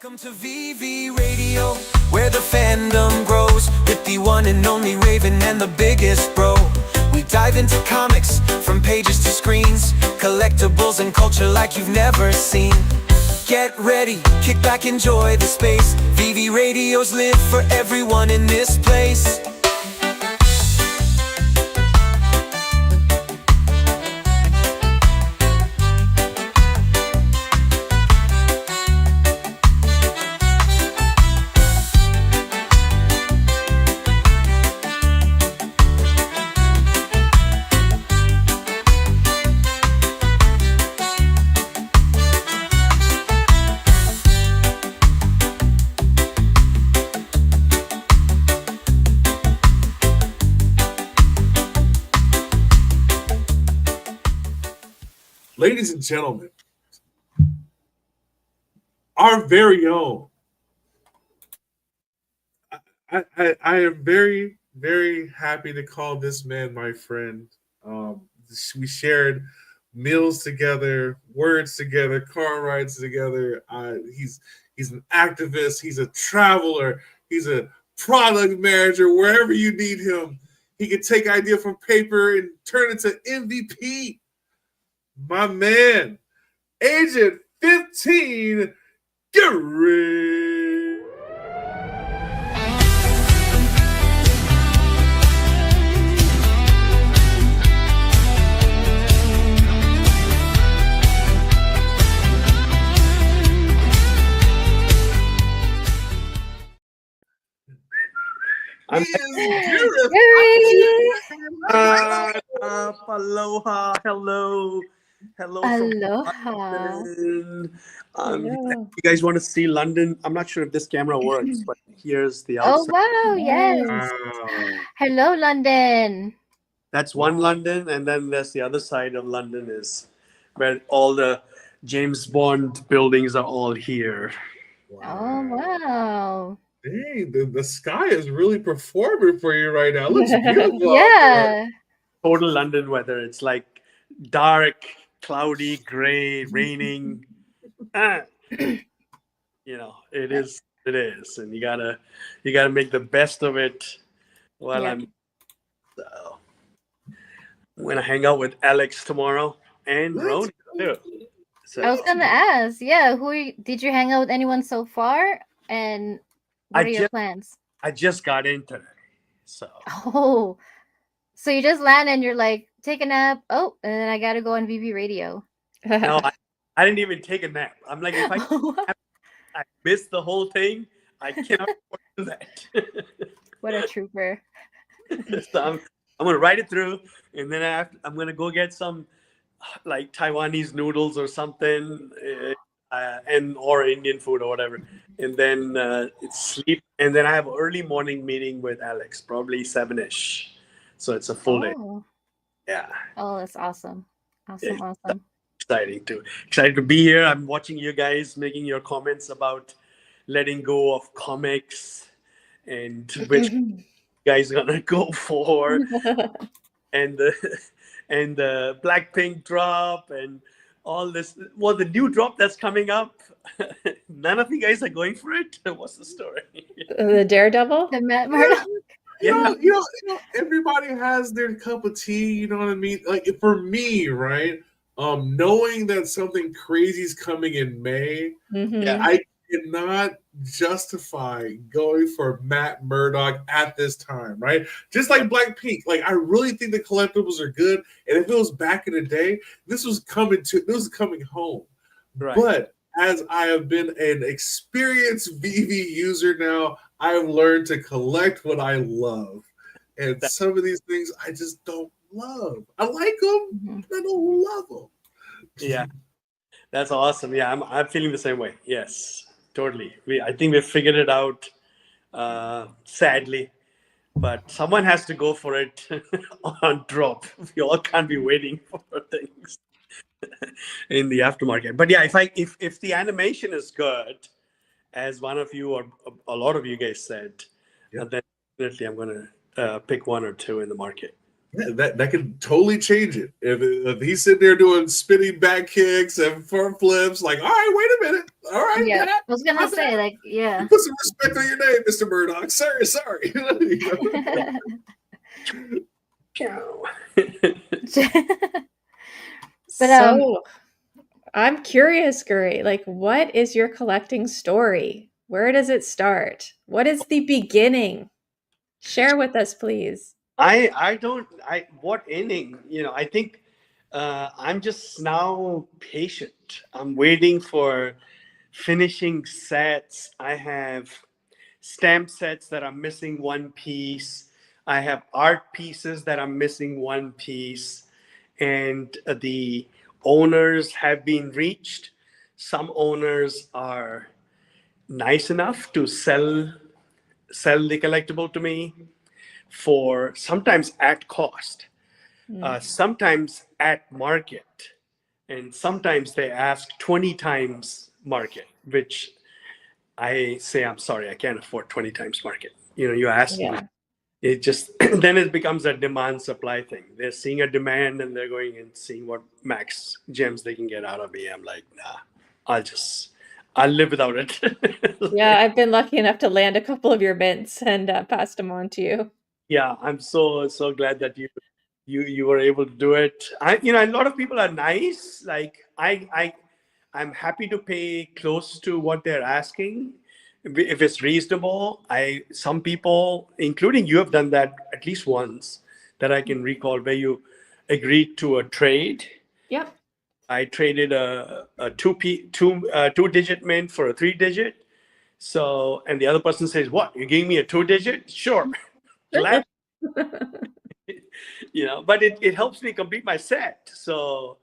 Welcome to VeVe Radio, where the fandom grows, with the one and only Raven and the biggest bro. We dive into comics, from pages to screens, collectibles and culture like you've never seen. Get ready, kick back, enjoy the space. VeVe Radios live for everyone in this place. Ladies and gentlemen, our very own. I am very, very happy to call this man my friend. We shared meals together, words together, car rides together. He's an activist. He's a traveler. He's a product manager. Wherever you need him, he can take idea from paper and turn it to MVP. My man, Agent 15, Gary. Aloha, hello. Hello. Aloha. You guys want to see London? I'm not sure if this camera works, but here's the Oh, outside. wow, yes. Wow. Hello, London. That's one London, and then there's the other side of London is where all the James Bond buildings are all here. Oh, wow. Dang, the sky is really performing for you right now. It looks beautiful. Yeah. Total London weather. It's like dark, cloudy, gray, raining. You know, it is, and you gotta make the best of it. While Yeah. I'm gonna hang out with Alex tomorrow and Roni too. So I was gonna ask, yeah, did you hang out with anyone so far? And what are your plans? I just got in today, so Oh, so you just land and you're like, take a nap. Oh, and then I gotta go on VeVe Radio. no, I didn't even take a nap. I'm like, if I missed the whole thing, I cannot afford to do that. What a trooper. So I'm gonna write it through, and then I'm gonna go get some like Taiwanese noodles or something, and or Indian food or whatever, and then sleep. And then I have an early morning meeting with Alex, probably 7ish. So it's a full day. Yeah. Oh, that's awesome. Awesome. Excited to be here. I'm watching you guys making your comments about letting go of comics and which you guys gonna go for, and the Blackpink drop and all this. Well, the new drop that's coming up. None of you guys are going for it. What's the story? The Daredevil? The Matt Murdock. You know, everybody has their cup of tea. You know what I mean? Like for me, right? Knowing that something crazy is coming in May, I cannot justify going for Matt Murdock at this time, right? Just like Blackpink, like I really think the collectibles are good, and if it was back in the day, this was coming home. Right. But as I have been an experienced VeVe user now, I have learned to collect what I love, and some of these things I just don't love. I like them, but I don't love them. Yeah, that's awesome. Yeah, I'm feeling the same way. Yes, totally. I think we figured it out, sadly, but someone has to go for it on drop. We all can't be waiting for things in the aftermarket. But yeah, if the animation is good, as one of you or a lot of you guys said, then definitely I'm gonna pick one or two in the market. Yeah, that could totally change it. If he's sitting there doing spinning back kicks and front flips, like, all right, wait a minute, all right, Yeah, Dad, I was gonna my say, bad. like, yeah. Put some respect on your name, Mr. Murdoch. Sorry. But So I'm curious, Guri, like, what is your collecting story? Where does it start? What is the beginning? Share with us, please. What inning? I think I'm just now patient. I'm waiting for finishing sets. I have stamp sets that are missing one piece. I have art pieces that are missing one piece, and the owners have been reached. Some owners are nice enough to sell the collectible to me for sometimes at cost, sometimes at market, and sometimes they ask 20 times market, which I say, I'm sorry, I can't afford 20 times market. You ask me, Yeah. it just, then it becomes a demand supply thing. They're seeing a demand and they're going and seeing what max gems they can get out of me. I'm like, nah, I'll live without it. Yeah, I've been lucky enough to land a couple of your mints and passed them on to you. Yeah, I'm so glad that you were able to do it. A lot of people are nice. Like I'm happy to pay close to what they're asking if it's reasonable. Some people, including you, have done that at least once that I can recall, where you agreed to a trade. Yep. I traded a two digit mint for a 3 digit. So, and the other person says, "What? You gave me a 2 digit? Sure, glad." But it helps me complete my set. So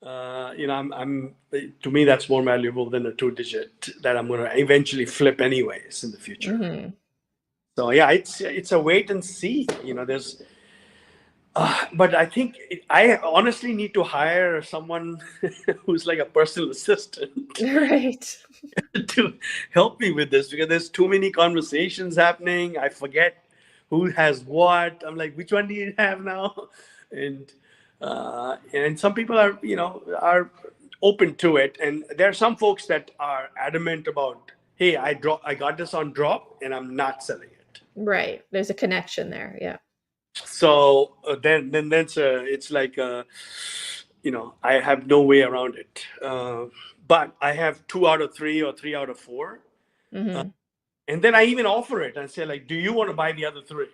I'm to me that's more valuable than a 2 digit that I'm going to eventually flip anyways in the future. Mhm. So yeah, it's a wait and see. There's but I think I honestly need to hire someone who's like a personal assistant Right. to help me with this, because there's too many conversations happening. I forget who has what. I'm like, which one do you have now? And some people are open to it, and there are some folks that are adamant about, hey, I got this on drop and I'm not selling it. Right. There's a connection there. Yeah. So then it's like I have no way around it. But I have 2 out of 3 or 3 out of 4. Hmm. And then I even offer it and say, like, do you want to buy the other 3?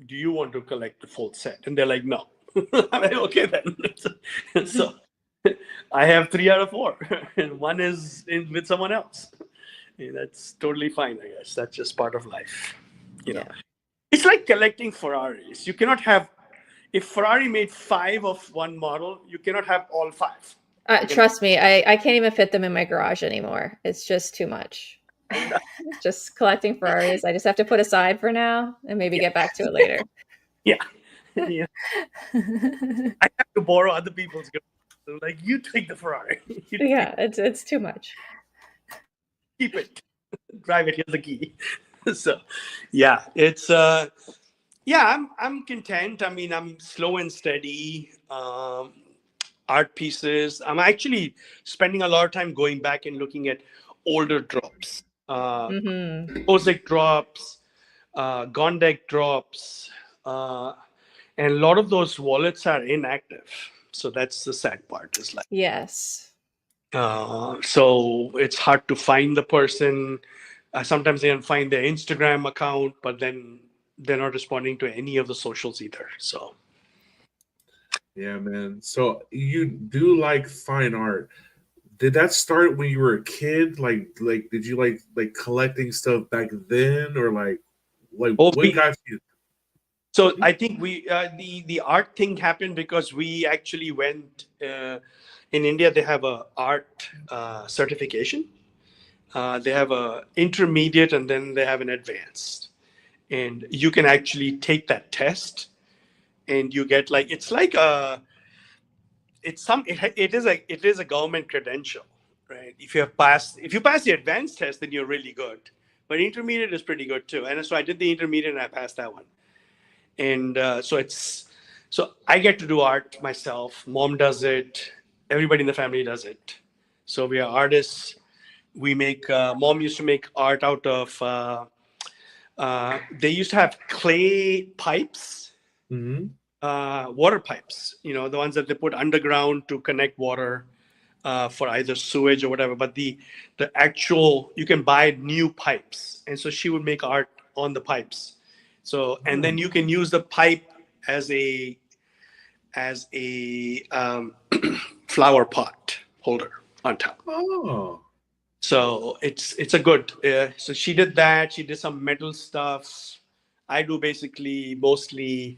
Do you want to collect the full set? And they're like, no. I'm like, okay then. So I have 3 out of 4, and one is with someone else. That's totally fine, I guess. That's just part of life. Yeah. It's like collecting Ferraris. You cannot have, if Ferrari made 5 of one model, you cannot have all 5. Trust me, I can't even fit them in my garage anymore. It's just too much. Just collecting Ferraris. I just have to put aside for now and maybe get back to it later. Yeah. Yeah. I have to borrow other people's cars. So, like, you take the Ferrari. Yeah, it's too much. Keep it. Drive it. Here's the key. So, yeah, it's I'm content. I mean, I'm slow and steady. Art pieces. I'm actually spending a lot of time going back and looking at older drops, Hmm. Posic drops, Gondek drops, and a lot of those wallets are inactive. So that's the sad part. Is like, Yes. so it's hard to find the person. Sometimes they can find their Instagram account, but then they're not responding to any of the socials either. So Yeah, man. So you do like fine art. Did that start when you were a kid? Like did you like collecting stuff back then, or like oh, what got you? so I think the art thing happened because we actually went in India. They have a art certification. They have a intermediate and then they have an advanced, and you can actually take that test, and you get like it is a government credential, right? If you pass the advanced test, then you're really good. But intermediate is pretty good too, and so I did the intermediate and I passed that one, and so So I get to do art myself. Mom does it. Everybody in the family does it. So we are artists. We make. Mom used to make art out of. They used to have clay pipes, Mm-hmm. water pipes. You know, the ones that they put underground to connect water for either sewage or whatever. But the actual, you can buy new pipes, and so she would make art on the pipes. So, and then you can use the pipe as a flower pot holder on top. Oh. So it's a good. So she did that. She did some metal stuff. I do basically mostly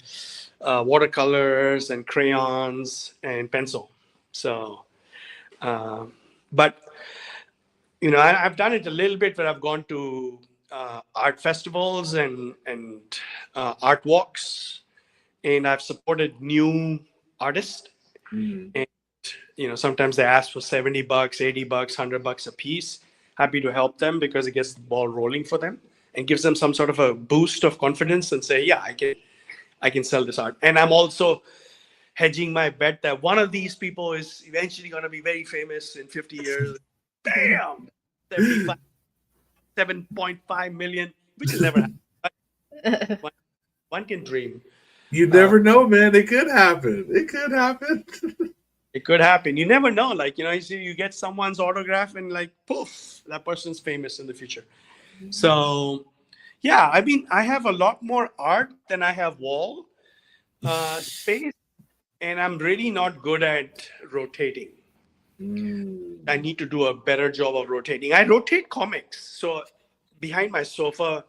watercolors and crayons and pencil. So, but you know, I've done it a little bit where I've gone to art festivals and art walks, and I've supported new artists. Mm. And you know, sometimes they ask for $70, $80, $100 a piece. Happy to help them because it gets the ball rolling for them and gives them some sort of a boost of confidence and say, yeah, I can sell this art. And I'm also hedging my bet that one of these people is eventually going to be very famous in 50 years. Bam! 75, 7.5 million, which will never happen. One can dream. You never know, man. It could happen. It could happen. It could happen. You never know. Like, you know, you get someone's autograph and like, poof, that person's famous in the future. So, yeah, I mean, I have a lot more art than I have wall space, and I'm really not good at rotating. I need to do a better job of rotating. I rotate comics. So behind my sofa,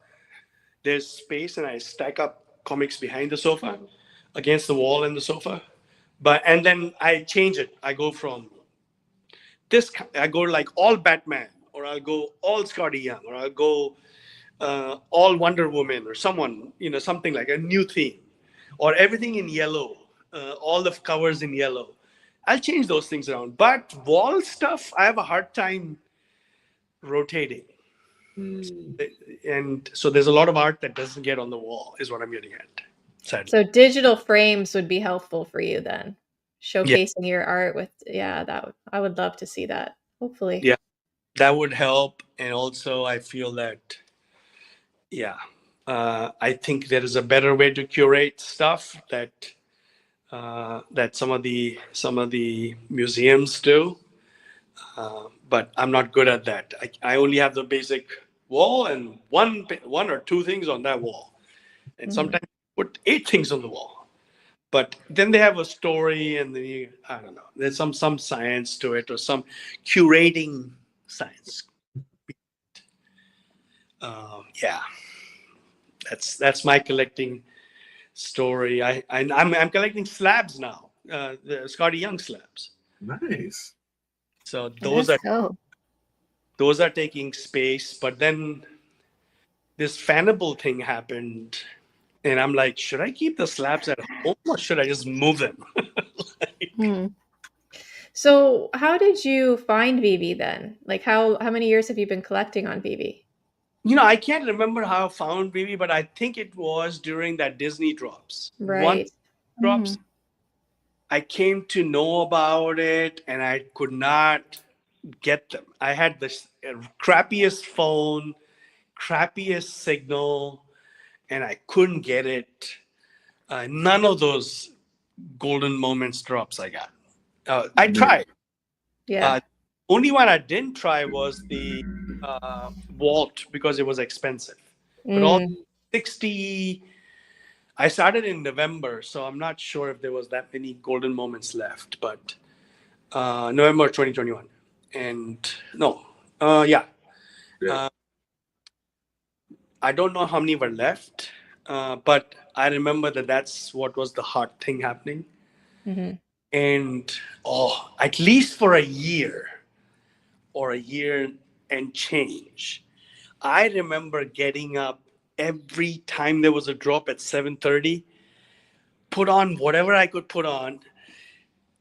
there's space, and I stack up comics behind the sofa against the wall and the sofa. And then I change it. I go from this, I go like all Batman, or I'll go all Scotty Young, or I'll go all Wonder Woman, or someone, you know, something like a new theme, or everything in yellow, all the covers in yellow. I'll change those things around. But wall stuff, I have a hard time rotating. And so there's a lot of art that doesn't get on the wall, is what I'm getting at. Sadly. So digital frames would be helpful for you then, Yeah. showcasing your art with. Yeah, I would love to see that. Hopefully. Yeah, that would help. And also, I feel that, yeah, I think there is a better way to curate stuff that some of the museums do. But I'm not good at that. I only have the basic wall and one or two things on that wall, and sometimes put 8 things on the wall. But then they have a story, and then I don't know. There's some science to it, or some curating science. Yeah, that's my collecting story. I'm collecting slabs now, the Scotty Young slabs. Nice. So those are taking space. But then this Fanable thing happened, and I'm like, should I keep the slabs at home, or should I just move them? So how did you find VeVe then? Like how many years have you been collecting on VeVe? You know, I can't remember how I found VeVe, but I think it was during that Disney drops. Right. Once drops, I came to know about it, and I could not get them. I had the crappiest phone, crappiest signal, and I couldn't get it. None of those golden moments drops I got. I tried. Yeah. Only one I didn't try was the Vault, because it was expensive. But all 60, I started in November, so I'm not sure if there was that many golden moments left. But November 2021, and yeah. I don't know how many were left, but I remember that's what was the hot thing happening. And at least for a year and change, I remember getting up every time there was a drop at 7:30, put on whatever I could put on,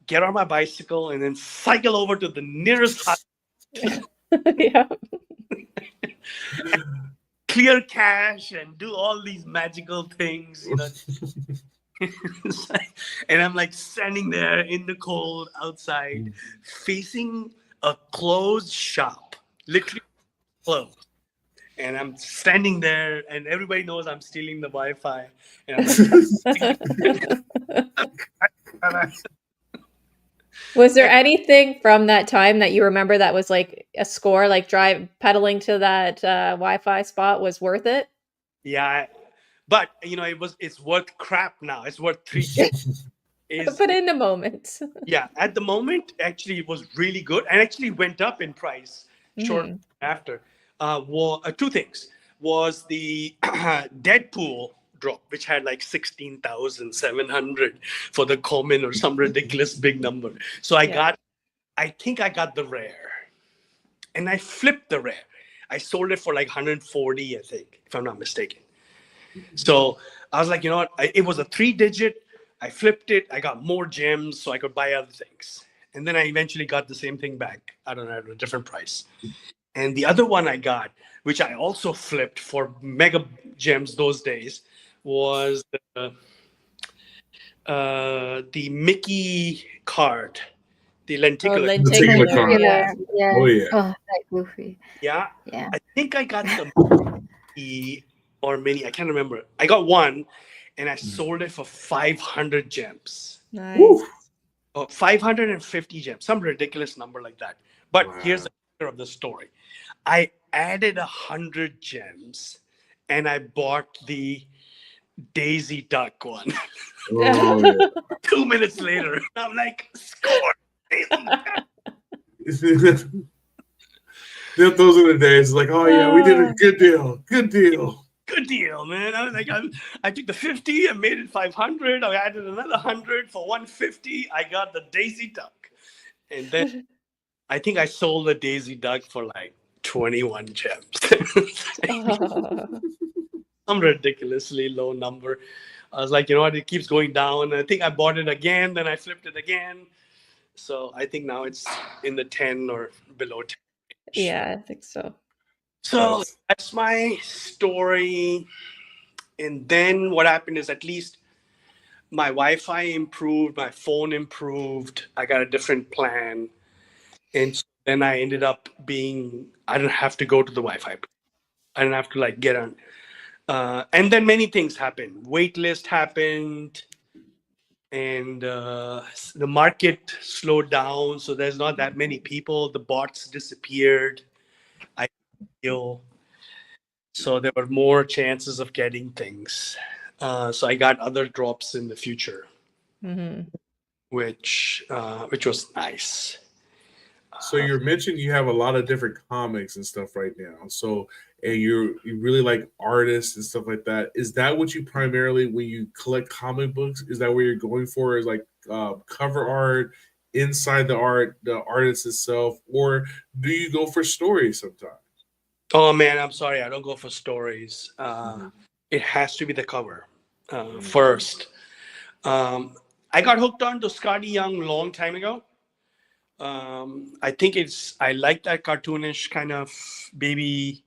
get on my bicycle, and then cycle over to the nearest hospital. Yeah. Clear cash and do all these magical things, you know. And I'm like standing there in the cold outside, facing a closed shop, literally closed. And I'm standing there, and everybody knows I'm stealing the Wi-Fi. And I'm like, Was there anything from that time that you remember that was like a score, like pedaling to that Wi-Fi spot was worth it? yeah, but it's worth crap now. It's worth But in a moment. Yeah, at the moment, actually, it was really good and actually went up in price shortly after. Two things. Was the Deadpool drop, which had like 16,700 for the common or some ridiculous big number. So I think I got the rare. And I flipped the rare. I sold it for like 140, I think, if I'm not mistaken. So I was like, you know what? It was a 3-digit. I flipped it. I got more gems so I could buy other things. And then I eventually got the same thing back. I don't know, at a different price. And the other one I got, which I also flipped for mega gems those days, was the Mickey card, the lenticular. Lenticular card. Lenticular, yeah. Oh yeah. Oh, that goofy. Yeah. Yeah. I think I got the Mickey or mini. I can't remember. I got one, and I sold it for 500 gems. Nice. Woo. Oh, 550 gems, some ridiculous number like that. But here's the picture of the story. I added 100 gems, and I bought the Daisy Duck one. Oh, yeah. 2 minutes later, I'm like, score! Daisy Duck. Those are the days. Like, oh yeah, we did a good deal. Good deal. Good deal, man. I was like, I took the 50, I made it 500. I added another 100 for 150. I got the Daisy Duck. And then I think I sold the Daisy Duck for like 21 gems. Some ridiculously low number. I was like, you know what? It keeps going down. I think I bought it again, then I flipped it again. So I think now it's in the 10 or below 10. Yeah, I think so. So that's my story. And then what happened is at least my Wi-Fi improved, my phone improved. I got a different plan. And so then I ended up I didn't have to go to the Wi-Fi. I didn't have to like get on. And then many things happened. Waitlist happened. And the market slowed down. So there's not that many people. The bots disappeared. I feel. So there were more chances of getting things. So I got other drops in the future, which was nice. So you mentioned you have a lot of different comics and stuff right now. So and you really like artists and stuff like that. Is that what you primarily, when you collect comic books, is that what you're going for? Is like cover art, inside the artist itself, or do you go for stories sometimes? Oh man, I'm sorry, I don't go for stories. It has to be the cover first. I got hooked on to Scotty Young a long time ago. I think I like that cartoonish kind of baby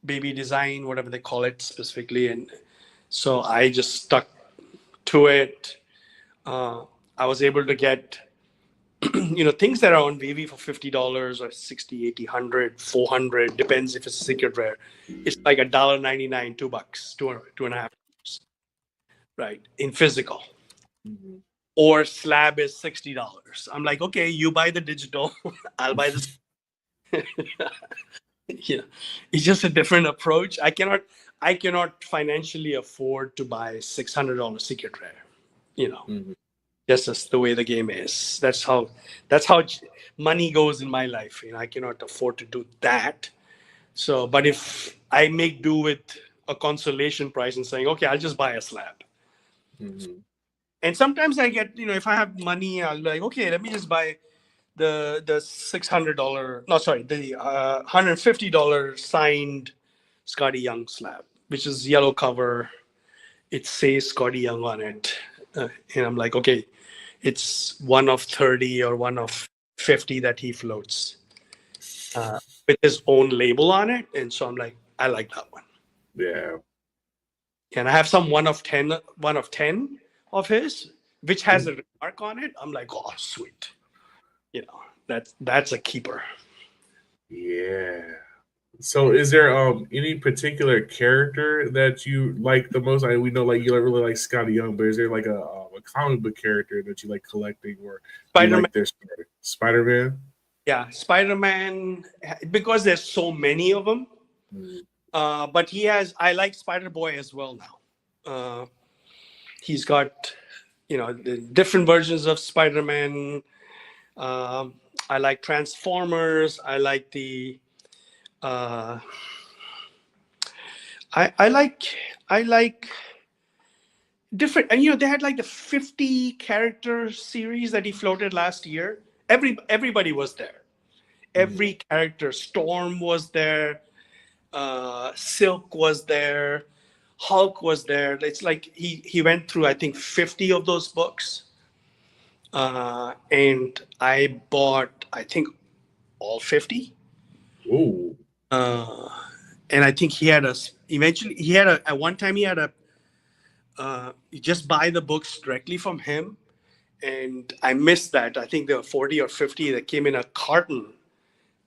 design, whatever they call it specifically, and so I just stuck to it. I was able to get things that are on VeVe for $50 or 60, 80, 100, 400, depends if it's a secret rare. It's like $1.99, $2, $2.50, right, in physical. Or slab is $60. I'm like, okay, you buy the digital, I'll buy this. It's just a different approach. I cannot financially afford to buy $600 secret rare. That's just the way the game is. That's how money goes in my life. I cannot afford to do that. So, but if I make do with a consolation price and saying, okay, I'll just buy a slab. And sometimes I get, if I have money, I'll be like, okay, let me just buy the $600, no, sorry, the $150 signed Scotty Young slab, which is yellow cover. It says Scotty Young on it. And I'm like, okay, it's one of 30 or one of 50 that he floats with his own label on it. And so I'm like, I like that one. Yeah. And I have some one of 10 of his, which has a remark on it. I'm like, oh, sweet. You know, that's a keeper. Yeah. So, is there any particular character that you like the most? We know like you really like Scotty Young, but is there like a comic book character that you like collecting, or you Spider-Man. like their story? Spider-Man. Yeah, Spider-Man, because there's so many of them. But I like Spider-Boy as well now. He's got, the different versions of Spider-Man. I like Transformers. I like I like different, and they had like the 50 character series that he floated last year. Everybody was there. Every character, Storm was there, Silk was there, Hulk was there. It's like he went through, I think, 50 of those books, and I bought, I think, all 50. Ooh. And I think eventually he had at one time he had you just buy the books directly from him, and I missed that. I think there were 40 or 50 that came in a carton.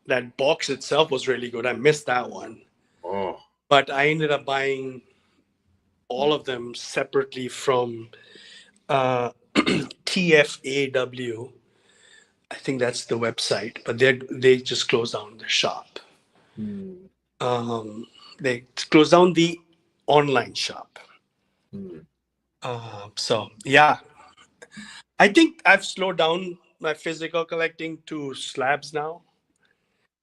That box itself was really good. I missed that one. Oh. But I ended up buying all of them separately from TFAW. I think that's the website, but they just closed down the shop. They closed down the online shop. So yeah, I think I've slowed down my physical collecting to slabs now,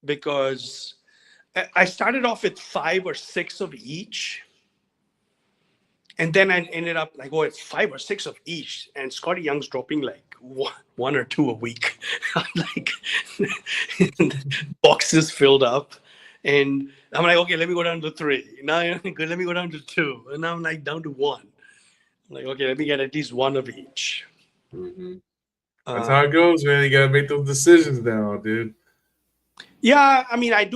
because I started off with 5 or 6 of each. And then I ended up like, oh, it's 5 or 6 of each. And Scotty Young's dropping like 1 or 2 a week. I'm like, boxes filled up. And I'm like, okay, let me go down to 3. Now let me go down to 2. And now I'm like down to 1. I'm like, okay, let me get at least 1 of each. That's how it goes, man. You gotta make those decisions now, dude. Yeah, I mean, I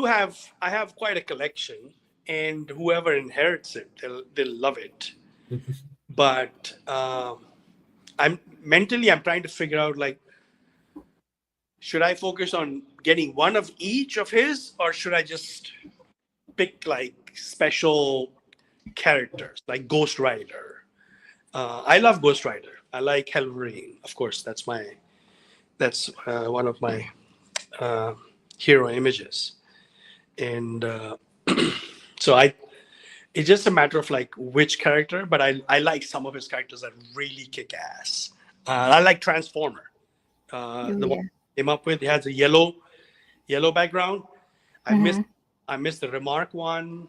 have quite a collection, and whoever inherits it, they'll love it. But I'm trying to figure out, like, should I focus on getting 1 of each of his, or should I just pick like special characters like Ghost Rider? I love Ghost Rider. I like Wolverine, of course. That's one of my hero images, and so it's just a matter of like which character. But I like some of his characters that really kick ass. I like Transformer. The one I came up with, it has a yellow background. I missed the Remark one,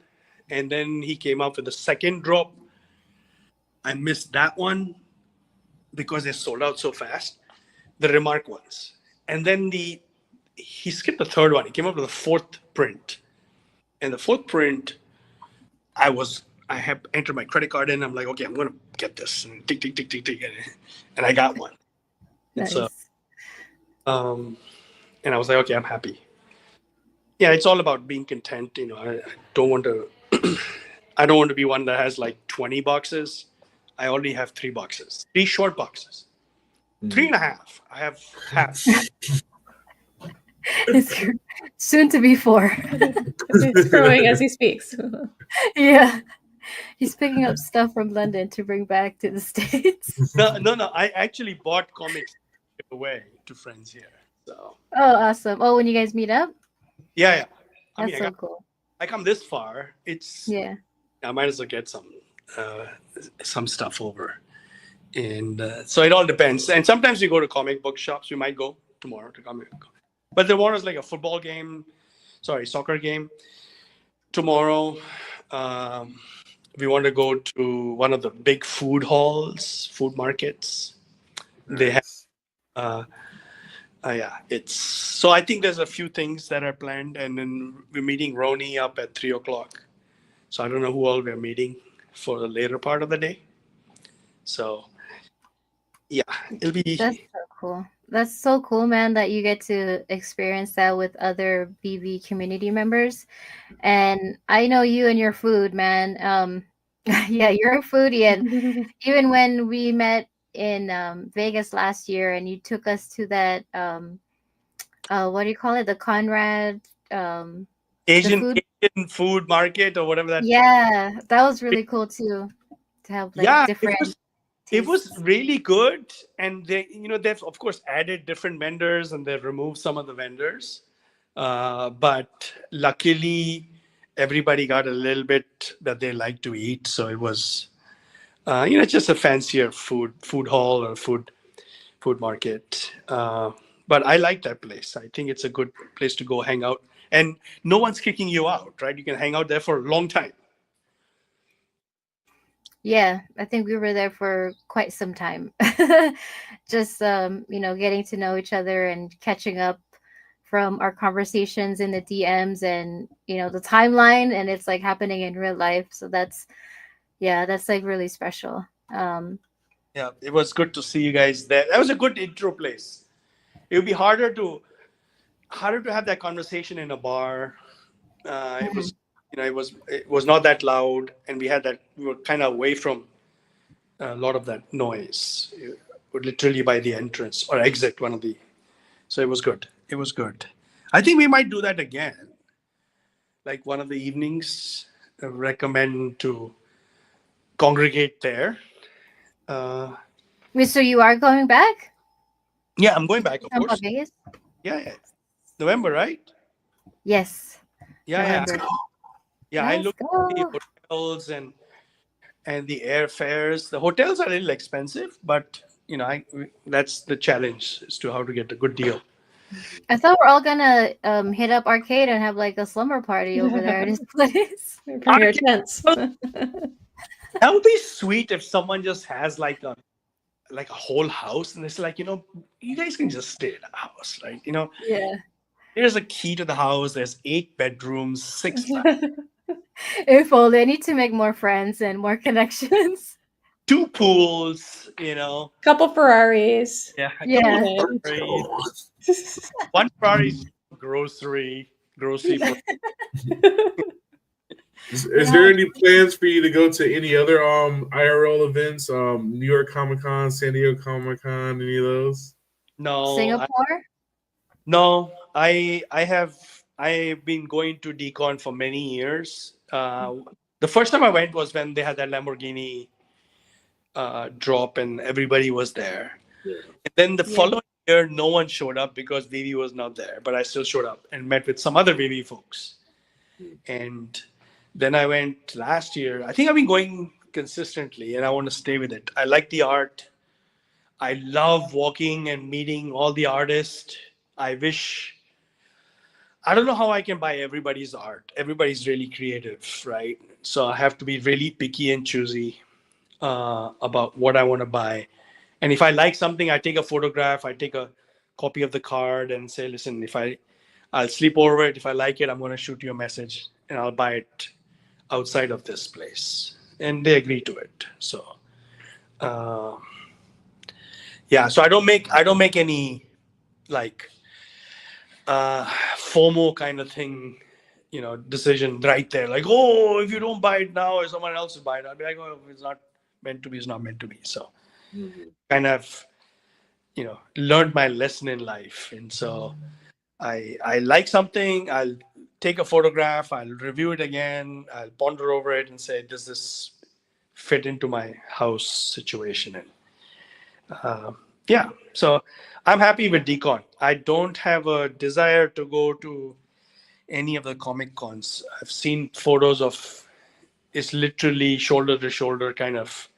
and then he came up with the second drop. I missed that one because they sold out so fast, the Remark ones. And then he skipped the third one. He came up with the 4th print. And the 4th print, I have entered my credit card in. I'm like, okay, I'm going to get this. And tick, tick, tick, tick, tick. And I got one. Nice. And I was like, okay, I'm happy. Yeah, it's all about being content. I don't want to I don't want to be one that has like 20 boxes. I already have 3 boxes, 3 short boxes, 3.5. I have half. It's soon to be 4. It's growing as he speaks. Yeah. He's picking up stuff from London to bring back to the States. No. I actually bought comics to give away to friends here. So. Oh, awesome. Oh, when you guys meet up? Yeah. That's so cool. I come this far. I might as well get some stuff over. And so it all depends. And sometimes we go to comic book shops. We might go tomorrow to comic book. But the one is like a soccer game. Tomorrow, we want to go to one of the big food markets. Nice. They have, so I think there's a few things that are planned, and then we're meeting Roni up at 3:00. So I don't know who all we're meeting for the later part of the day. So yeah, it'll be. That's so cool. That's so cool, man, that you get to experience that with other VeVe community members. And I know you and your food, man. Yeah, you're a foodie. And even when we met in Vegas last year, and you took us to that what do you call it? The Conrad the food. Asian food market or whatever that. Yeah, that was really cool too, to have like Yeah, different it was tastes. really good, and they've of course added different vendors and they've removed some of the vendors, but luckily everybody got a little bit that they like to eat, so it was just a fancier food hall or food market. But I like that place. I think it's a good place to go hang out, and no one's kicking you out, right? You can hang out there for a long time. Yeah, I think we were there for quite some time. Just getting to know each other and catching up from our conversations in the DMs and the timeline, and it's like happening in real life. So that's like really special. Yeah, it was good to see you guys there. That was a good intro place. It would be harder to have that conversation in a bar. It was, it was not that loud, and we were kind of away from a lot of that noise. We're literally by the entrance or exit, one of the. So it was good. It was good. I think we might do that again. Like one of the evenings, I recommend to congregate there. Wait, so you are going back Yeah, I'm going back, of from course. Vegas? Yeah. November, right? Yes, Yeah. November. Yeah, I Let's looked at go. the hotels and the airfares. The hotels are a little expensive, but that's the challenge as to how to get a good deal. I thought we're all gonna hit up arcade and have like a slumber party over there at his place. Bring your tents. That would be sweet if someone just has like a whole house, and it's like, you guys can just stay in a house, right? Yeah. There's a key to the house. There's 8 bedrooms, 6 If only. I need to make more friends and more connections. 2 pools, Couple Ferraris. Yeah. Yeah. One Ferrari grocery. Is there any plans for you to go to any other IRL events? New York Comic Con, San Diego Comic Con, any of those? No. Singapore? I've been going to Decon for many years. The first time I went was when they had that Lamborghini drop and everybody was there. Yeah. And then the following year, no one showed up because VeVe was not there, but I still showed up and met with some other VeVe folks. And then I went last year. I think I've been going consistently and I want to stay with it. I like the art. I love walking and meeting all the artists. I don't know how I can buy everybody's art. Everybody's really creative, right? So I have to be really picky and choosy about what I want to buy. And if I like something, I take a photograph, I take a copy of the card and say, listen, I'll sleep over it. If I like it, I'm going to shoot you a message and I'll buy it outside of this place. And they agree to it. So, so I don't make any like FOMO kind of thing, decision right there. Like, oh, if you don't buy it now or someone else will buy it, I'll be like, oh, if it's not meant to be, it's not meant to be. So kind of, learned my lesson in life. And so I like something, I'll take a photograph, I'll review it again, I'll ponder over it and say, does this fit into my house situation? And so I'm happy with Decon. I don't have a desire to go to any of the comic cons. I've seen photos of it's literally shoulder to shoulder kind of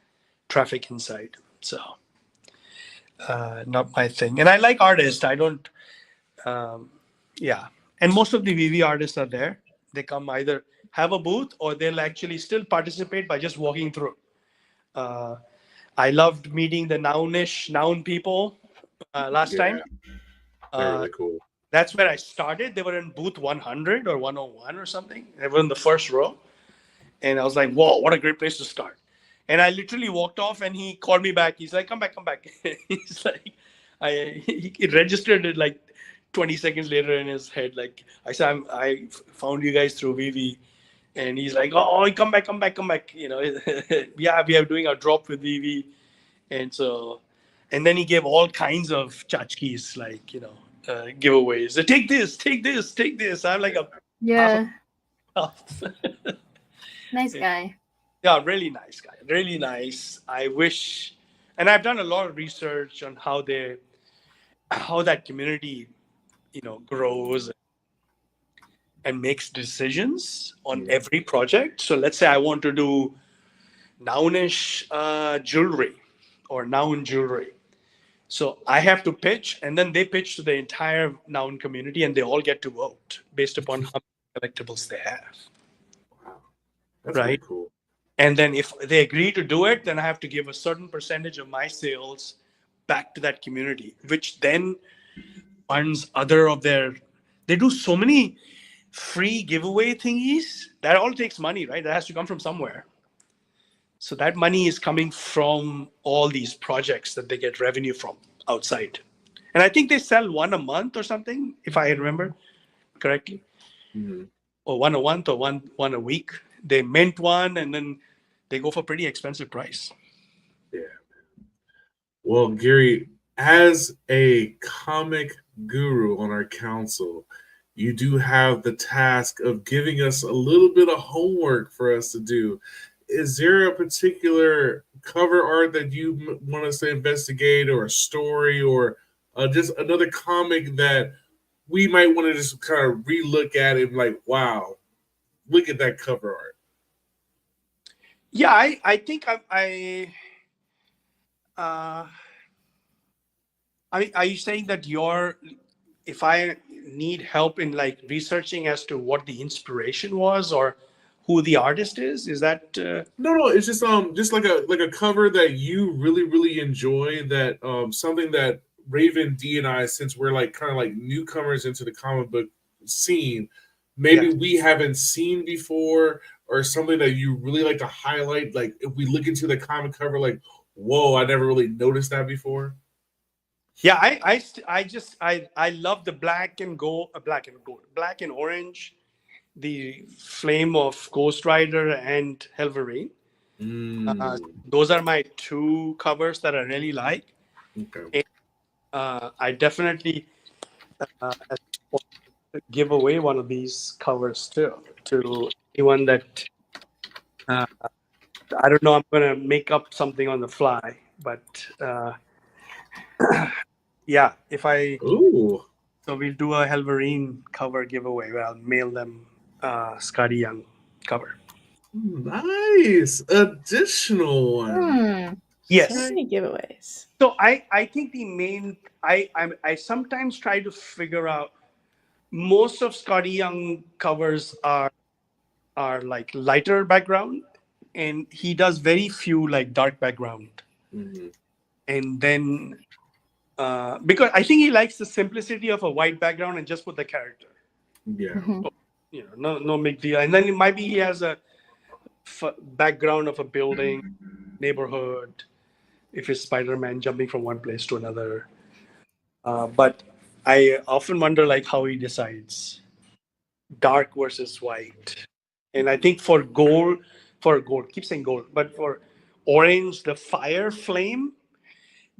traffic inside. So not my thing. And I like artists. I don't, And most of the VeVe artists are there. They come either have a booth or they'll actually still participate by just walking through. I loved meeting the Noun people last time. They're really cool. That's where I started. They were in booth 100 or 101 or something. They were in the first row. And I was like, whoa, what a great place to start. And I literally walked off and he called me back. He's like, come back. He's like, he registered it like 20 seconds later in his head. Like I said, I found you guys through VeVe. And he's like, oh, come back. We are doing a drop with VeVe. And so And then he gave all kinds of tchotchkes, like, giveaways. Take this, take this, take this. I'm like a Yeah. half. Nice guy. Yeah, really nice guy. Really nice. I wish, and I've done a lot of research on how that community, grows and makes decisions on every project. So let's say I want to do Nounish jewelry or Noun jewelry. So I have to pitch, and then they pitch to the entire Noun community, and they all get to vote based upon how many collectibles they have. Wow. That's Right. really cool. And then if they agree to do it, then I have to give a certain percentage of my sales back to that community, which then funds other of their. They do so many free giveaway thingies. That all takes money, right? That has to come from somewhere. So that money is coming from all these projects that they get revenue from outside. And I think they sell one a month or something, if I remember correctly. Mm-hmm. Or one a month or one a week. They mint one and then they go for pretty expensive price. Yeah. Well, Gary, as a comic guru on our council, you do have the task of giving us a little bit of homework for us to do. Is there a particular cover art that you want us to investigate, or a story, or just another comic that we might want to just kind of relook at it, like, wow, look at that cover art? Yeah, I think are you saying that if I need help in like researching as to what the inspiration was or who the artist is that No, it's just like a cover that you really enjoy, that something that Raven D and I, since we're like kind of like newcomers into the comic book scene, maybe we haven't seen before, or something that you really like to highlight. Like if we look into the comic cover, like, whoa, I never really noticed that before. Yeah, I love the black and orange, the flame of Ghost Rider and Helverine. Those are my two covers that I really like. Okay. And, I definitely give away one of these covers too to anyone that I don't know. I'm gonna make up something on the fly, but yeah, Ooh. So we'll do a Helverine cover giveaway where I'll mail them Scotty Young cover. Nice. Additional one. Yes. So many giveaways. So I think the main I sometimes try to figure out, most of Scotty Young covers are like lighter background, and he does very few like dark background. Mm-hmm. And then because I think he likes the simplicity of a white background and just put the character. Yeah. No big deal. And then it might be he has a background of a building, neighborhood, if it's Spider-Man jumping from one place to another. But I often wonder like how he decides dark versus white. And I think for gold, keep saying gold, but for orange, the fire flame,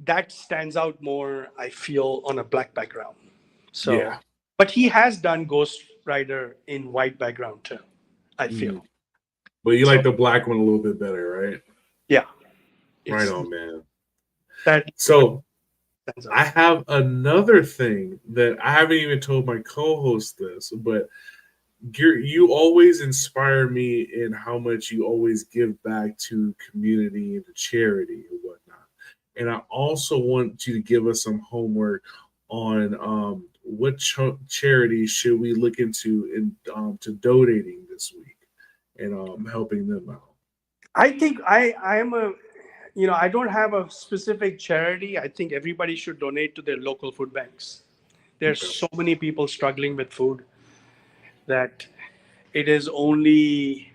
that stands out more, I feel, on a black background. So, Yeah. But he has done Ghost Rider in white background too, I feel. But you like the black one a little bit better, right? Yeah. Right on, man. So I have another thing that I haven't even told my co-host this, but you always inspire me in how much you always give back to community and to charity and whatnot. And I also want you to give us some homework on what charity should we look into in to donating this week and helping them out. I think I am I don't have a specific charity. I think everybody should donate to their local food banks. There's so many people struggling with food that it is only,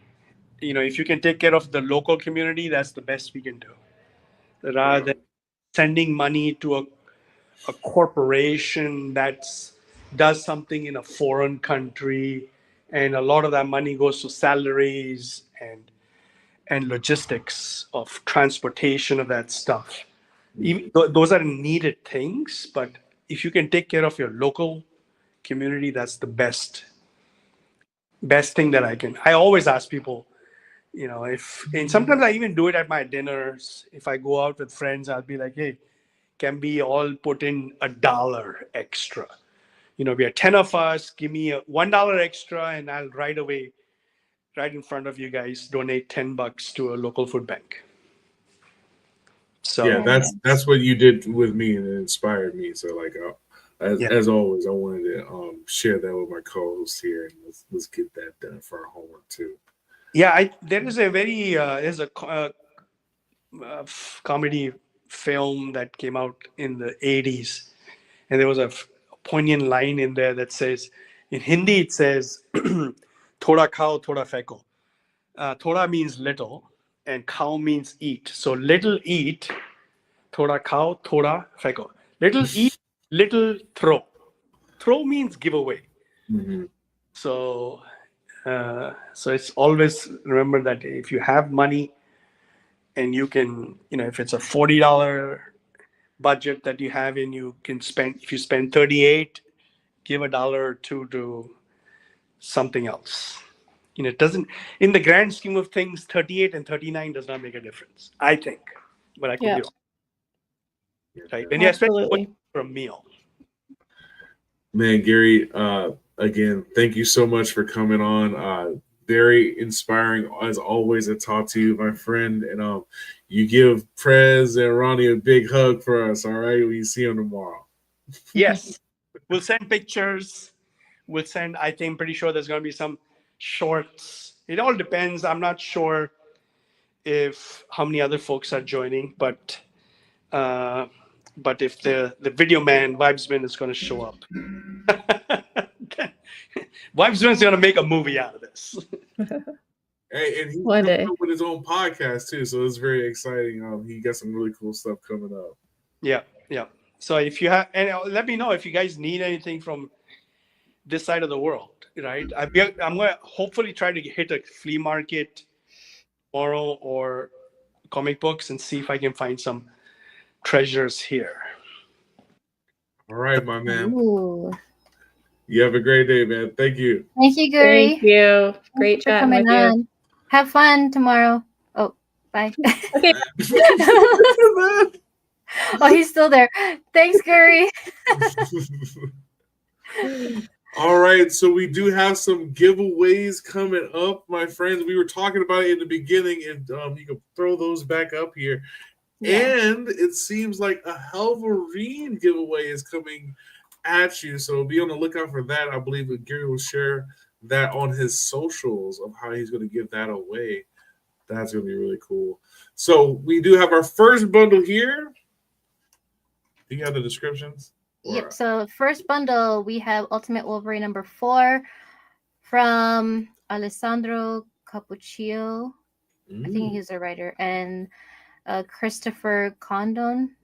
if you can take care of the local community, that's the best we can do. Rather than sending money to a corporation that does something in a foreign country, and a lot of that money goes to salaries and logistics of transportation of that stuff. Those are needed things, but if you can take care of your local community, that's the best thing that I always ask people, and sometimes I even do it at my dinners. If I go out with friends, I'll be like, hey, can we all put in $1 extra? We are 10 of us, give me a $1 extra, and I'll right away, right in front of you guys, donate $10 to a local food bank. So Yeah, that's what you did with me, and it inspired me. So like, Yeah. as always, I wanted to share that with my co-host here, and let's get that done for our homework too. Yeah, there is a comedy film that came out in the 80s, and there was a poignant line in there that says, in Hindi it says, "Thoda khao, thoda feko." Thoda means little, and khao means eat. So little eat, thoda khao, thoda feko. Little eat, little throw. Throw means give away. Mm-hmm. So it's always remember that if you have money and you can, if it's a $40 budget that you have and you can spend, if you spend 38, give $1 or two to something else. It doesn't, in the grand scheme of things, 38 and 39 does not make a difference, I think, but I could be wrong. Right? When you're especially going for a meal. Man, Gary, again, thank you so much for coming on. Very inspiring as always to talk to you, my friend. And you give Prez and Ronnie a big hug for us, all right? We see them tomorrow. Yes. We'll send pictures. I think, I'm pretty sure there's going to be some shorts. It all depends. I'm not sure how many other folks are joining, but if the video man, Vibesman, is going to show up. Vibesman's going to make a movie out of this. Hey, and he's One day with his own podcast too, so it's very exciting. He got some really cool stuff coming up. Yeah. So if you have, and let me know if you guys need anything from this side of the world, right? I'm going to hopefully try to hit a flea market tomorrow or comic books and see if I can find some treasures here. All right, my man. Ooh. You have a great day, man. Thank you. Thank you, Guri. Thank you. Great chatting with you. On. Have fun tomorrow. Oh, bye. Okay. Oh, he's still there. Thanks, Guri. All right, so we do have some giveaways coming up, my friends. We were talking about it in the beginning, and you can throw those back up here. Yeah. And it seems like a Halverine giveaway is coming at you, so be on the lookout for that. I believe that Gary will share that on his socials of how he's going to give that away. That's going to be really cool. So we do have our first bundle here. Do you have the descriptions? Yep. So first bundle, we have Ultimate Wolverine number 4 from Alessandro Cappuccio. I think he's a writer, and Christopher Condon.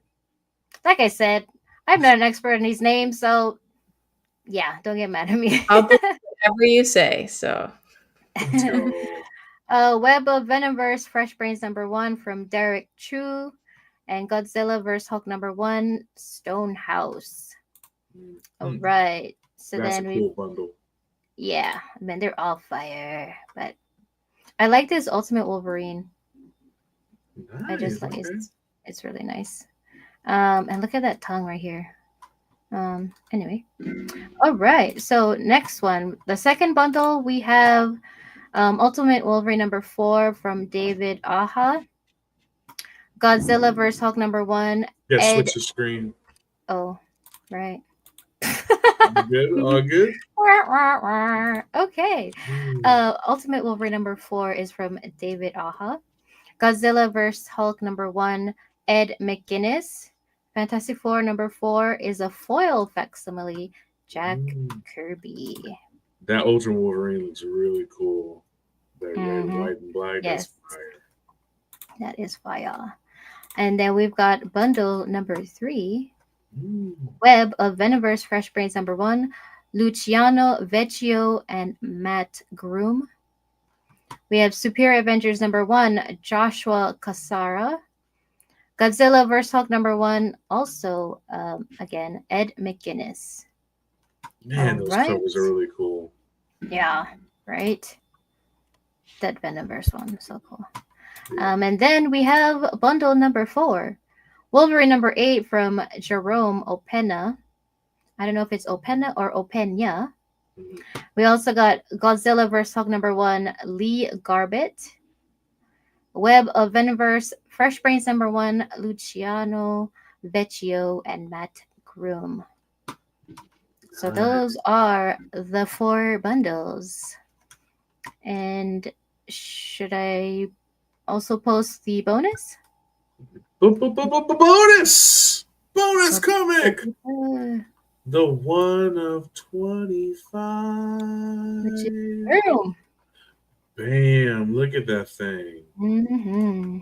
Like I said, I'm not an expert in these names, so yeah, don't get mad at me. I'll do whatever you say. So, Web of Venomverse Fresh Brains number 1 from Derek Chu, and Godzilla vs. Hulk number 1 Stonehouse. All right, so that's then a cool bundle. Yeah, I mean they're all fire, but I like this Ultimate Wolverine. Nice, I just like it's really nice. And look at that tongue right here. Anyway, all right. So next one, the second bundle, we have Ultimate Wolverine number 4 from David Aha. Godzilla vs. Hulk number 1. Yeah, switch the screen. Oh, right. All good. Okay. Ultimate Wolverine number 4 is from David Aha. Godzilla vs. Hulk number 1, Ed McGuinness. Fantastic Four number 4 is a foil facsimile, Jack Kirby. That Ultimate Wolverine looks really cool. That white and black. Yes. That's fire. That is fire. And then we've got bundle number 3. Web of Venomverse Fresh Brains number 1, Luciano Vecchio and Matt Groom. We have Superior Avengers number 1, Joshua Cassara. Godzilla vs. Hulk #1, also again Ed McGuinness. Man, those Alright. covers are really cool. Yeah, right. That Venomverse one, so cool. And then we have bundle #4, Wolverine #8 from Jerome Opena. I don't know if it's Opena or Opena. We also got Godzilla vs. Hulk #1, Lee Garbett. Web of Venomverse, Fresh Brains #1, Luciano Vecchio, and Matt Groom. So those are the 4 bundles. And should I also post the bonus? Bonus! Bonus comic! The one of 25. Which is Groom. Bam, look at that thing. Mm-hmm.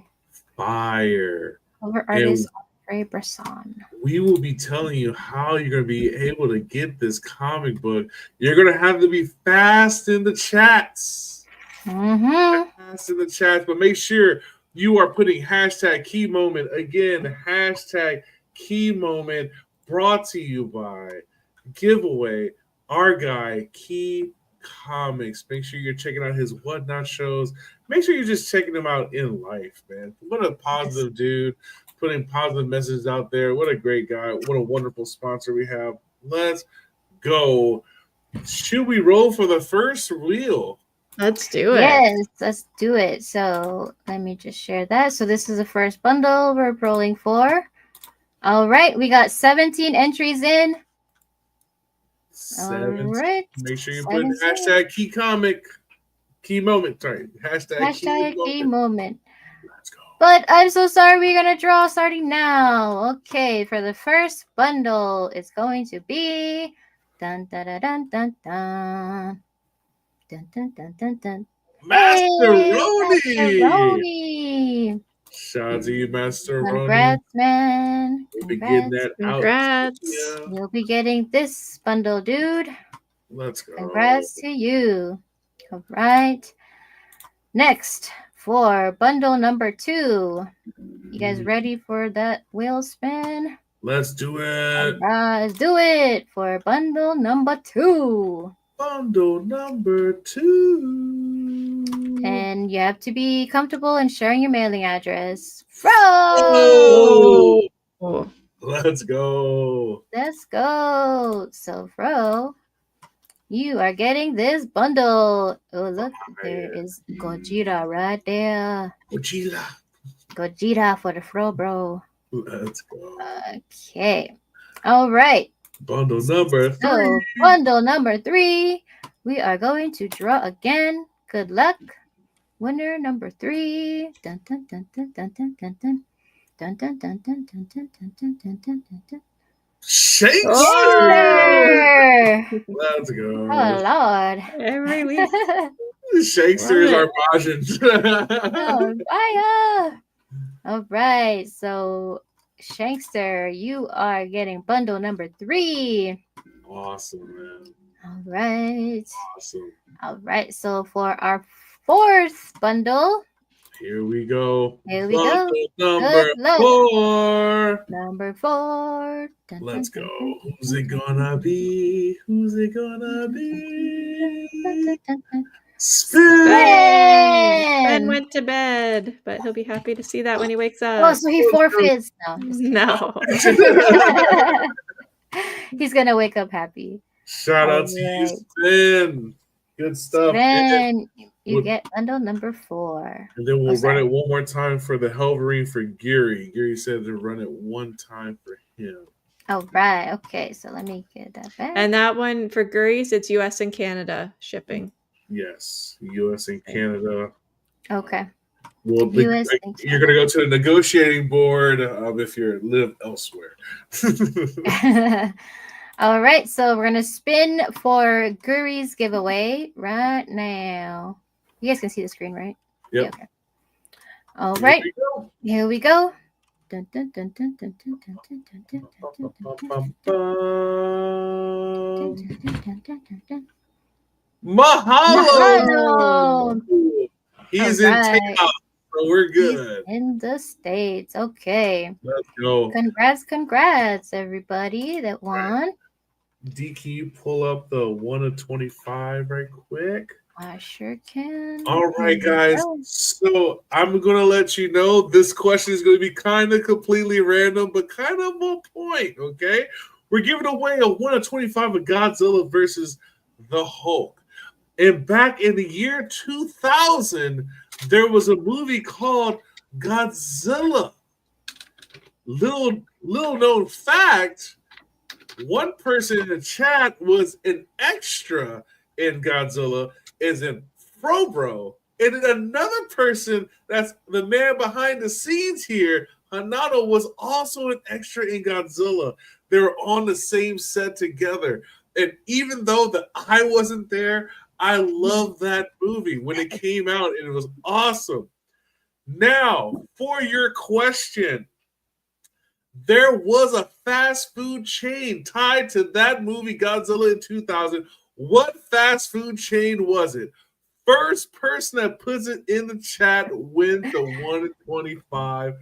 Fire. Cover artist Andre Bresson. We will be telling you how you're going to be able to get this comic book. You're going to have to be fast in the chats. Mm-hmm. Fast in the chats, but make sure you are putting hashtag key moment. Again, hashtag key moment, brought to you by giveaway our guy Key Comics. Make sure you're checking out his Whatnot shows. Make sure you're just checking him out in life, man. What a positive dude, putting positive messages out there. What a great guy. What a wonderful sponsor we have. Let's go. Should we roll for the first wheel? Let's do it. Yes, let's do it. So let me just share that. So this is the first bundle we're rolling for. All right, we got 17 entries in. All right. Make sure you put hashtag key comic, key moment. Sorry, hashtag key moment. moment. Let's go. But I'm so sorry, we're gonna draw starting now. Okay, for the first bundle, it's going to be dun dun dun dun dun dun dun dun dun dun dun. Masteroni! Shout out to you, Masteroni. Congrats, man. We'll be getting that Congrats. out. You'll be getting this bundle, dude. Let's go. Congrats to you. All right. Next, for bundle #2. You guys ready for that wheel spin? Let's do it. Let's do it for bundle #2. Bundle #2. And you have to be comfortable in sharing your mailing address. Oh! Let's go. Let's go. So, Fro, you are getting this bundle. Oh, look, there is Gojira right there. Gojira for the Fro, bro. Let's go. Okay. All right. Bundle #3. So, bundle #3. We are going to draw again. Good luck. Winner #3. Dun dun dun dun dun dun dun dun. Dun dun dun dun dun dun dun dun dun dun dun. Shakespeare! Let's go. Oh Lord. Every week. Shakespeare is our Bajan. Oh, fire. All right. So, Shankster, you are getting bundle #3. Awesome, man. All right. Awesome. All right. So, for our 4th bundle, here we go. Here we go. Number 4. #4. Dun, Let's dun, go. dun, dun, Who's it gonna be? Who's it gonna be? Spin! Ben went to bed, but he'll be happy to see that when he wakes up. Oh, so he forfeits. No. He's gonna wake up happy. Shout out to you, Spin. Good stuff. Then you get bundle #4. And then we'll run it one more time for the Helverine for Gary. Gary said to run it one time for him. All right. Okay. So let me get that back. And that one for Gurries, it's US and Canada shipping. Yes, US and Canada. Okay. Well, you're going to go to the negotiating board if you live elsewhere. All right. So we're going to spin for Guri's giveaway right now. You guys can see the screen, right? Yep. Yeah, okay. All right. Here we go. Dun, dun, dun, dun, dun, dun, dun, dun, dun, dun, dun, dun. Mahalo! He's in town. So we're He's good. in the States. Okay. Let's go. Congrats, everybody that won. D, can you pull up the 1 of 25 right quick? I sure can. All Here right, we guys. go. So I'm going to let you know this question is going to be kind of completely random, but kind of on point, okay? We're giving away a 1 of 25 of Godzilla versus the Hulk. And back in the year 2000, there was a movie called Godzilla. Little known fact, one person in the chat was an extra in Godzilla, is in Frobro. And then another person, that's the man behind the scenes here, Hanado, was also an extra in Godzilla. They were on the same set together. And even though I wasn't there, I love that movie when it came out, and it was awesome. Now, for your question, there was a fast food chain tied to that movie, Godzilla in 2000. What fast food chain was it? First person that puts it in the chat wins the 1 in 25.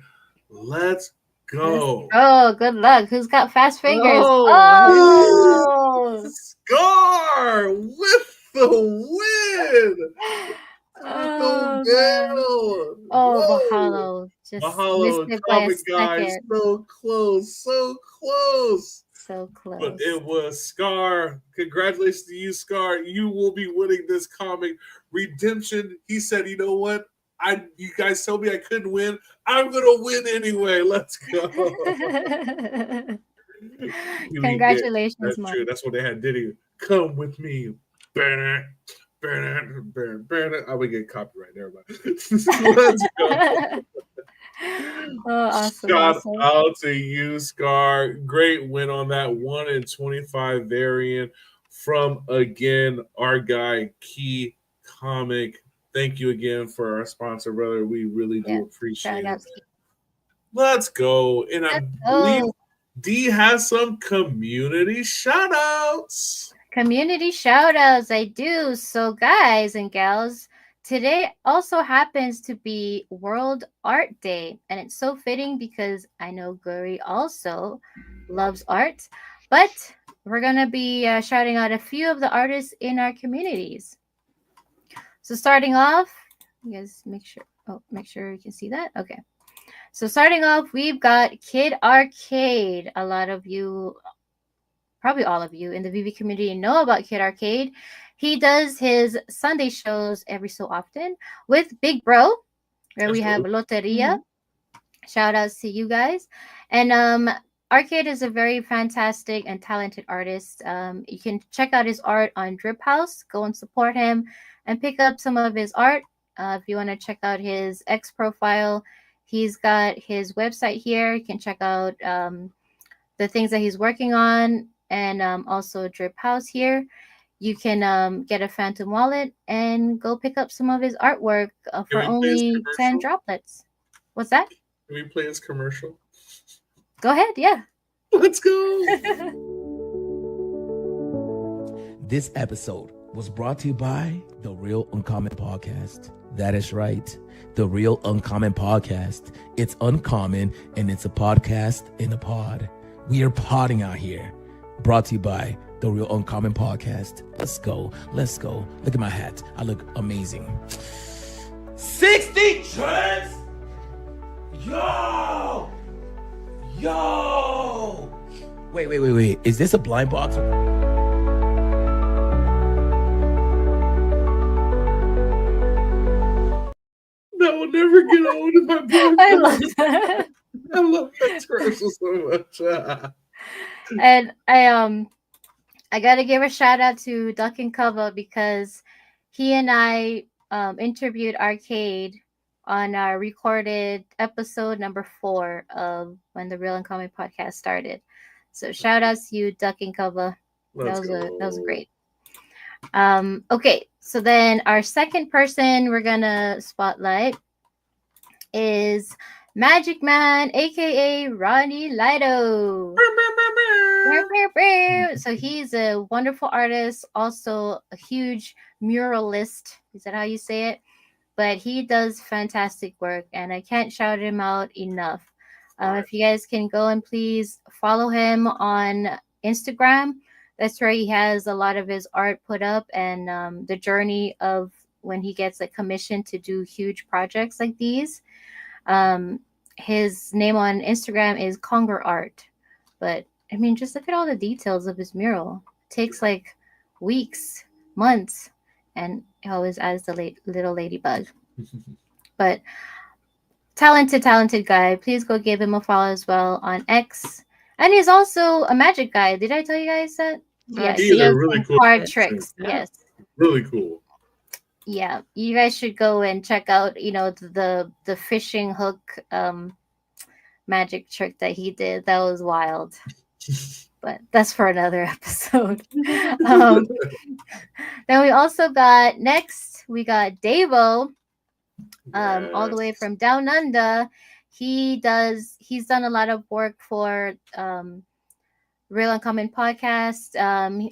Let's go. Oh, good luck. Who's got fast fingers? Oh, Oh, Scar with the win. Taco oh, God. Bell. Oh, Whoa. Mahalo. Just missed Mahalo, it by a comic guy. second. So close. So close. So close. But it was Scar. Congratulations to you, Scar. You will be winning this comic. Redemption. He said, you know what? You guys told me I couldn't win. I'm gonna win anyway. Let's go. Congratulations, That's Mark. true. That's what they had Diddy. Come with me. Burn it. I would get copyright there, but let's go. Oh, awesome. Shout Awesome. out to you, Scar. Great win on that 1 in 25 variant from, again, our guy, Key Comic. Thank you again for our sponsor, brother. We really do appreciate Shout out it. to you. Let's go. And I Let's believe go. D has some community shout outs. Community shout outs. I do. So, guys and gals, today also happens to be World Art Day, and it's so fitting because I know Guri also loves art. But we're gonna be shouting out a few of the artists in our communities. So starting off, you guys make sure you can see that. Okay. So starting off, we've got Kid Arcade. A lot of you, probably all of you in the VeVe community know about Kid Arcade. He does his Sunday shows every so often with Big Bro, where we have Loteria. Shout outs to you guys. And Arcade is a very fantastic and talented artist. You can check out his art on Drip House. Go and support him and pick up some of his art. If you want to check out his X profile, he's got his website here. You can check out the things that he's working on, and also Drip House here. You can get a Phantom wallet and go pick up some of his artwork for only 10 droplets. What's that? Can we play his commercial? Go ahead, yeah. Let's go. This episode was brought to you by The Real Uncommon Podcast. That is right. The Real Uncommon Podcast. It's uncommon and it's a podcast in a pod. We are podding out here. Brought to you by The Real Uncommon Podcast. Let's go. Let's go. Look at my hat. I look amazing. 60 trends. Yo. Wait. Is this a blind box? That will never get old in my podcast. I love that. I love that commercial so much. And I gotta give a shout out to Duck and Cover because he and I interviewed Arcade on our recorded episode number 4 of when the Real Uncommon podcast started. So shout outs to you, Duck and Cover. That was great. Okay, so then our second person we're gonna spotlight is Magic Man, aka Ronnie Lido. So he's a wonderful artist, also a huge muralist. Is that how you say it? but he does fantastic work, and I can't shout him out enough. If you guys can go and please follow him on Instagram, that's where he has a lot of his art put up, and the journey of when he gets a commission to do huge projects like these. His name on Instagram is Conger Art, but I mean, just look at all the details of his mural. It takes like weeks, months, and he always adds the little ladybug. But talented guy. Please go give him a follow as well on X. And he's also a magic guy. Did I tell you guys that? Yes, He's he a has really some cool card tricks. Yeah. Yes. Really cool. Yeah, you guys should go and check out, the fishing hook magic trick that he did. That was wild. But that's for another episode. um, then we also got Davo, all the way Yes. from down under. He's done a lot of work for Real Uncommon Podcast,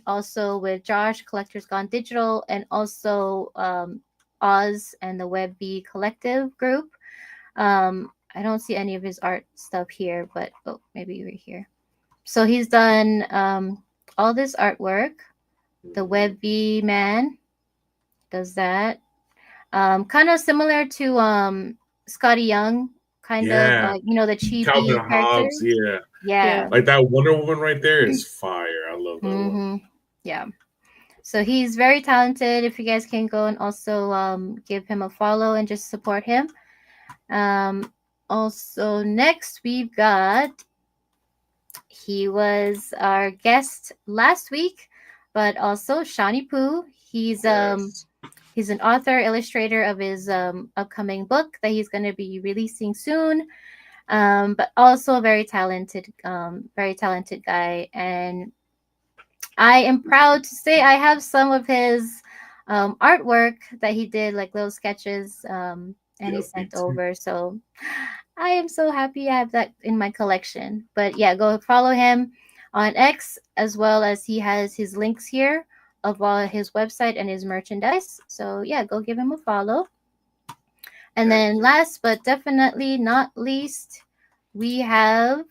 also with Josh, Collectors Gone Digital, and also Oz and the VeVe Collective group. I don't see any of his art stuff here, but maybe right here. So he's done all this artwork. The VeVe man does that. Kind of similar to Scotty Young, kind of Yeah. the chibi Calvin character. Hobbes, yeah. Yeah. Like that Wonder Woman right there is fire. I love that one. Mm-hmm. Yeah. So he's very talented. If you guys can go and also give him a follow and just support him. Also, next we've got, he was our guest last week, but also Shawnee Poo. He's Yes. he's an author, illustrator of his upcoming book that he's going to be releasing soon. But also a very talented guy. And I am proud to say I have some of his artwork that he did, like little sketches, and he Yep, sent me too. over. So I am so happy I have that in my collection. But yeah, go follow him on X, as well as he has his links here of all his website and his merchandise. So yeah, go give him a follow. And then last but definitely not least, we have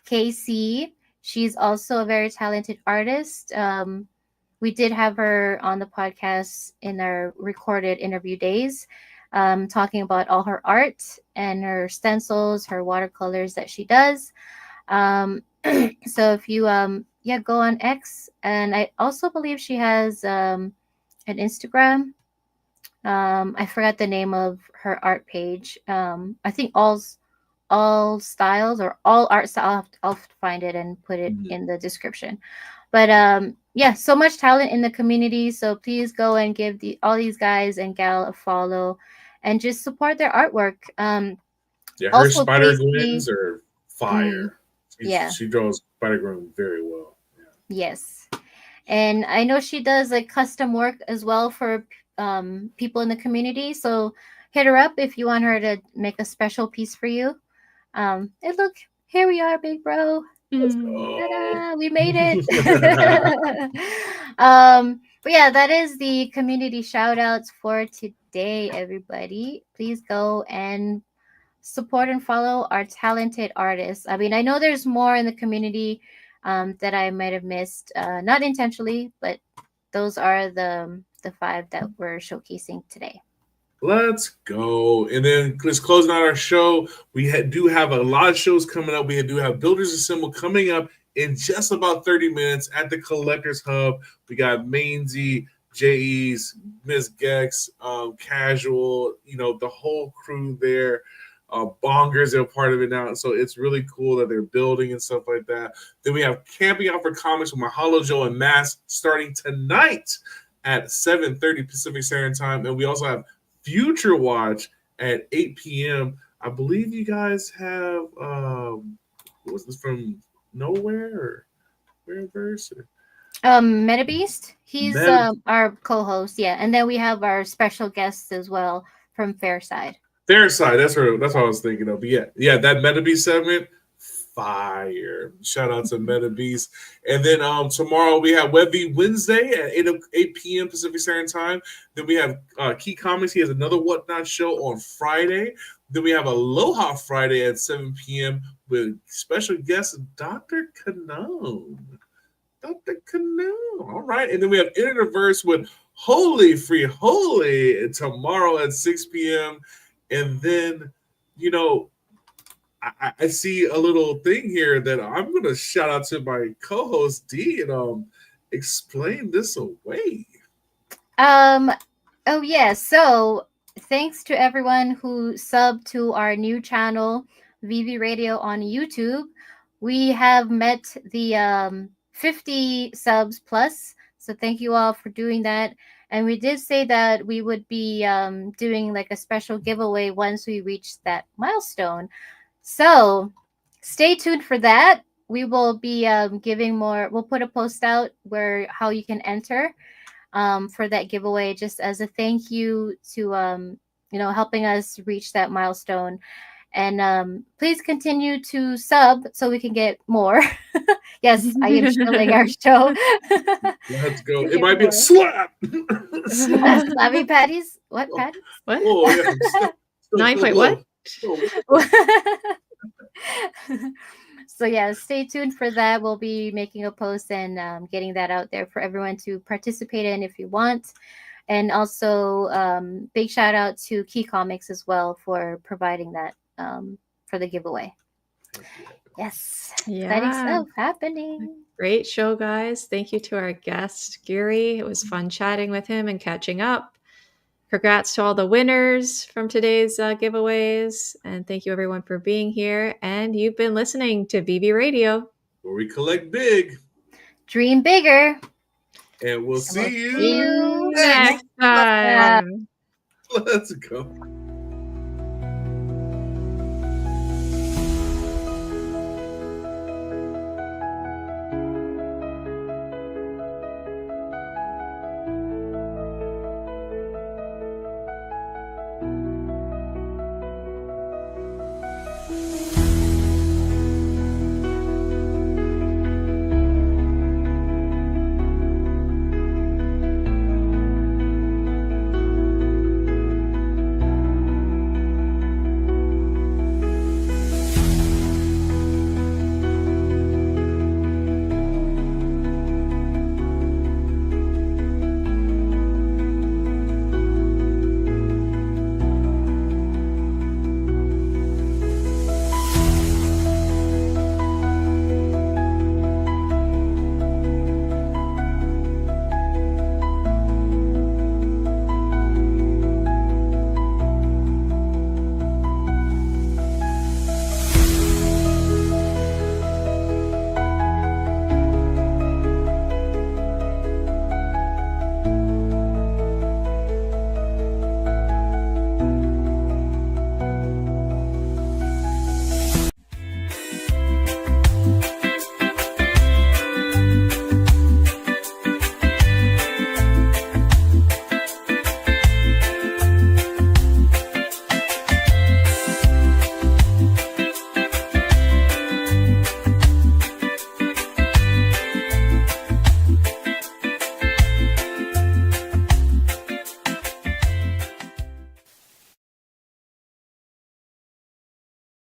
Casey. She's also a very talented artist. We did have her on the podcast in our recorded interview days, talking about all her art and her stencils, her watercolors that she does. So if you go on X, and I also believe she has an Instagram. I forgot the name of her art page. I think all styles or all art style. I'll find it and put it in the description. But so much talent in the community. So please go and give all these guys and gal a follow, and just support their artwork. Yeah, her also, Spider Casey- Gwens are fire. Yeah. She draws Spider Gwen very well. Yeah. Yes. And I know she does like custom work as well for people in the community. So hit her up if you want her to make a special piece for you. And look, here we are, big bro. Ta-da, we made it. But yeah, that is the community shout outs for today, everybody. Please go and support and follow our talented artists. I mean, I know there's more in the community that I might have missed, not intentionally, but those are the 5 that we're showcasing today. Let's go. And then let's closing out our show. We do have a lot of shows coming up. We do have Builders Assemble coming up in just about 30 minutes at the Collectors Hub. We got Mainzy, J.E.'s, Miss Gex, Casual, the whole crew there. Bongers are a part of it now. So it's really cool that they're building and stuff like that. Then we have Camping Out for Comics with Mahalo Joe and Mass starting tonight at 7:30 Pacific Standard Time. And we also have Future Watch at 8 p.m. I believe you guys have what was this, from Nowhere or Whereverse? MetaBeast, he's our co-host, yeah, and then we have our special guests as well from Fairside. Fairside, that's what I was thinking of. But yeah, that MetaBeast segment, fire. Shout out to Meta Beast. And then tomorrow we have VeVe Wednesday at 8 p.m. Pacific Standard Time. Then we have Key Comics. He has another Whatnot show on Friday. Then we have Aloha Friday at 7 p.m. with special guest Dr. Canone. Dr. Canone. All right. And then we have Interverse with Holy Free Holy tomorrow at 6 p.m. And then, you know, I see a little thing here that I'm going to shout out to my co-host D and explain this away. Oh yeah, so thanks to everyone who subbed to our new channel, VeVe Radio on YouTube. We have met the 50 subs plus, so thank you all for doing that. And we did say that we would be doing like a special giveaway once we reach that milestone. So stay tuned for that. We will be giving more. We'll put a post out where how you can enter for that giveaway, just as a thank you to helping us reach that milestone. And please continue to sub so we can get more. Yes, I am shilling our show. Let's go. It might be a slap. Slappy patties? What patties? What? Oh, yeah. 9 point what? So yeah, stay tuned for that. We'll be making a post and getting that out there for everyone to participate in if you want. And also big shout out to Key Comics as well for providing that for the giveaway. Yes, exciting stuff happening. Great show, guys. Thank you to our guest, Guri. It was fun chatting with him and catching up. Congrats to all the winners from today's giveaways. And thank you, everyone, for being here. And you've been listening to VeVe Radio, where we collect big. Dream bigger. And we'll see See you next time. Let's go.